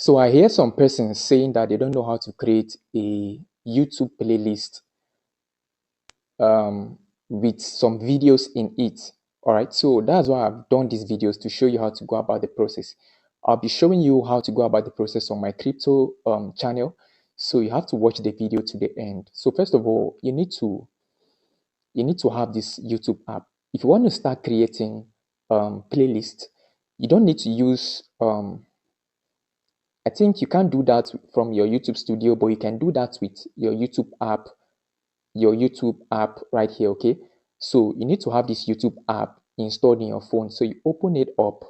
So I hear some persons saying that they don't know how to create a YouTube playlist with some videos in it. All right, so that's why I've done these videos to show you how to go about the process. I'll be showing you how to go about the process on my crypto channel. So you have to watch the video to the end. So first of all, you need to have this YouTube app. If you want to start creating playlist, you don't need to use I think you can't do that from your YouTube studio, but you can do that with your YouTube app right here, okay? So you need to have this YouTube app installed in your phone. So you open it up,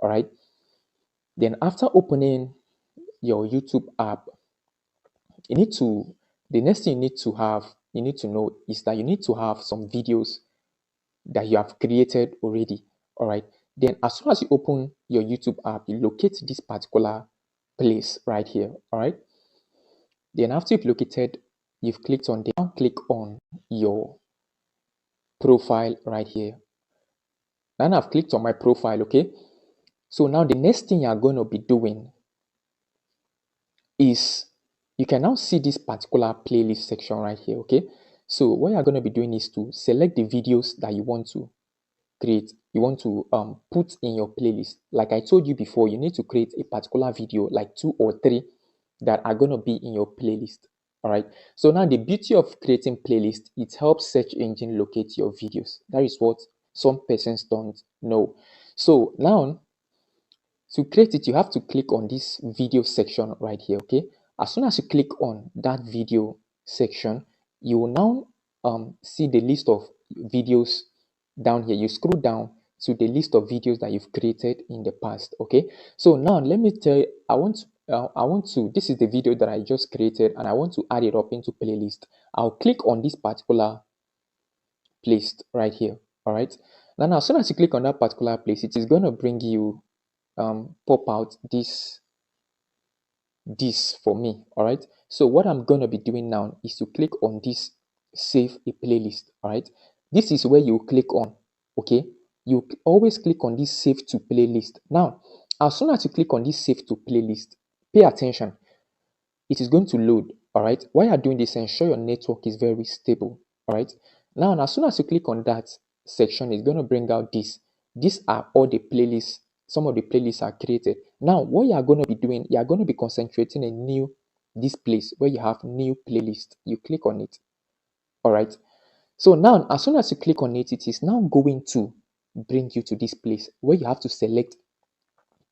all right? Then after opening your YouTube app, you need to the next thing you need to know is that you need to have some videos that you have created already, all right? Then as soon as you open your YouTube app, you locate this particular place right here, all right? Then after you've located, you've clicked on now click on your profile right here. Now I've clicked on my profile, okay? So now the next thing you're going to be doing is you can now see this particular playlist section right here, okay? So what you're going to be doing is to select the videos that you want to create, you want to put in your playlist. Like I told you before, you need to create a particular video, like 2 or 3 that are going to be in your playlist. All right, so now the beauty of creating playlist, it helps search engine locate your videos. That is what some persons don't know. So now to create it, you have to click on this video section right here, okay? As soon as you click on that video section, you will now see the list of videos down here. You scroll down to the list of videos that you've created in the past, okay? So now let me tell you, this is the video that I just created and I want to add it up into playlist. I'll click on this particular place right here, all right? Now as soon as you click on that particular place, it is going to bring you pop out this for me, all right? So what I'm going to be doing now is to click on this save a playlist, all right? This is where you click on, okay? You always click on this save to playlist. Now as soon as you click on this save to playlist, pay attention, it is going to load, all right? While you're doing this, ensure your network is very stable, all right? Now as soon as you click on that section, it's going to bring out this. These are all the playlists. Some of the playlists are created. Now what you are going to be doing, you are going to be concentrating in this place where you have new playlist. You click on it, all right? So now as soon as you click on it, it is now going to bring you to this place where you have to select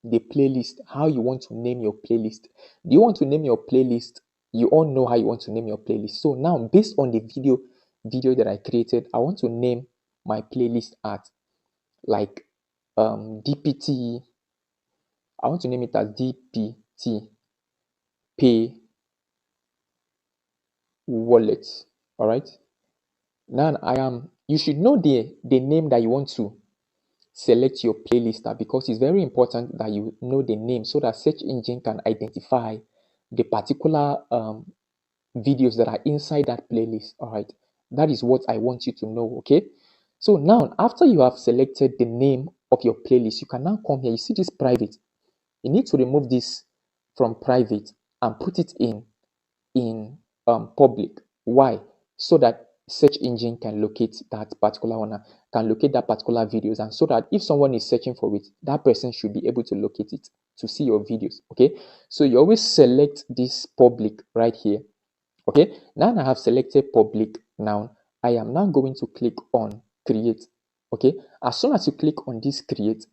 the playlist, how you want to name your playlist. Do you want to name your playlist? You all know how you want to name your playlist. So now based on the video that I created, I want to name my playlist at like DPT. I want to name it as DPT Pay Wallet. All right. Now you should know the name that you want to select your playlist at, because it's very important that you know the name so that search engine can identify the particular videos that are inside that playlist. All right, that is what I want you to know, okay? So now after you have selected the name of your playlist, you can now come here. You see this private, you need to remove this from private and put it in public. Why? So that search engine can locate that particular one, can locate that particular videos, and so that if someone is searching for it, that person should be able to locate it to see your videos, okay? So you always select this public right here, okay? Now I have selected public. Now I am now going to click on create, okay? As soon as you click on this create,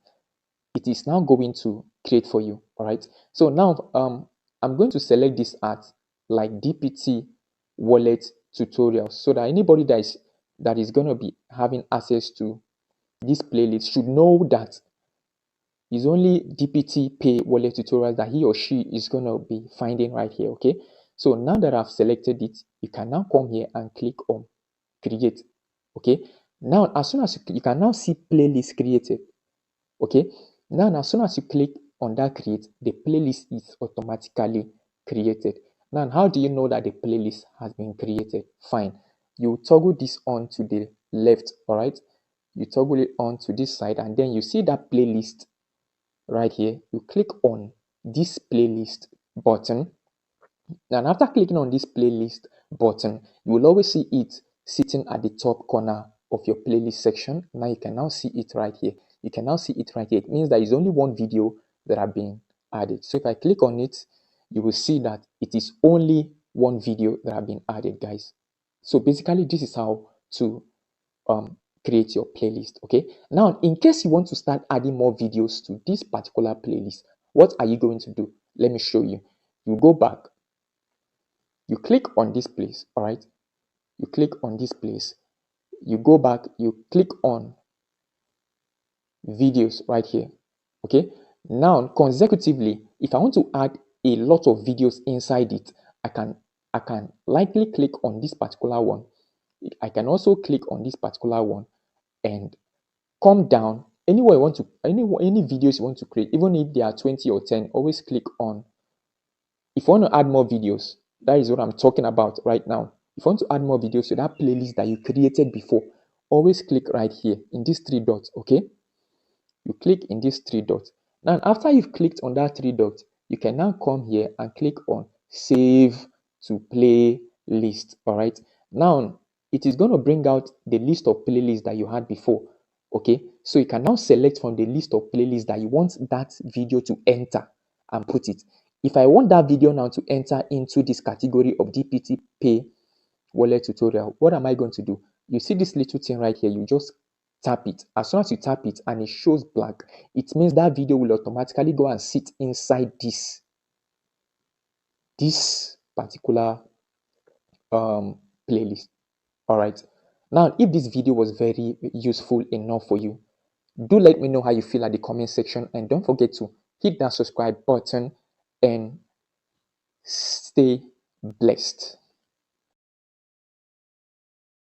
it is now going to create for you, all right? So now I'm going to select this at like DPT wallet tutorials, so that anybody that is going to be having access to this playlist should know that it's only DPT pay wallet tutorials that he or she is going to be finding right here, okay? So now that I've selected it, you can now come here and click on create, okay? Now as soon as you can now see playlist created, okay? Now as soon as you click on that create, the playlist is automatically created. Now how do you know that the playlist has been created? Fine, you toggle this on to the left, all right? You toggle it on to this side, and then you see that playlist right here. You click on this playlist button. And after clicking on this playlist button, you will always see it sitting at the top corner of your playlist section. Now you can now see it right here. You can now see it right here. It means there is only one video that have been added. So if I click on it, you will see that it is only one video that have been added, guys. So basically, this is how to create your playlist. Okay, now in case you want to start adding more videos to this particular playlist, what are you going to do? Let me show you. You go back, you click on this place. All right, you click on this place, you go back, you click on videos right here. Okay, now consecutively, if I want to add a lot of videos inside it, I can likely click on this particular one. I can also click on this particular one and come down anywhere you want to, any videos you want to create, even if they are 20 or 10. Always click on, if you want to add more videos, that is what I'm talking about right now. If you want to add more videos to that playlist that you created before, always click right here in these three dots. Okay, you click in these three dots. Now after you've clicked on that three dots, you can now come here and click on save to playlist. All right, now it is going to bring out the list of playlists that you had before. Okay, so you can now select from the list of playlists that you want that video to enter and put it. If I want that video now to enter into this category of DPT Pay wallet tutorial, what am I going to do? You see this little thing right here, you just tap it. As soon as you tap it and it shows black, it means that video will automatically go and sit inside this particular playlist. All right, now if this video was very useful enough for you, do let me know how you feel at the comment section, and don't forget to hit that subscribe button and stay blessed.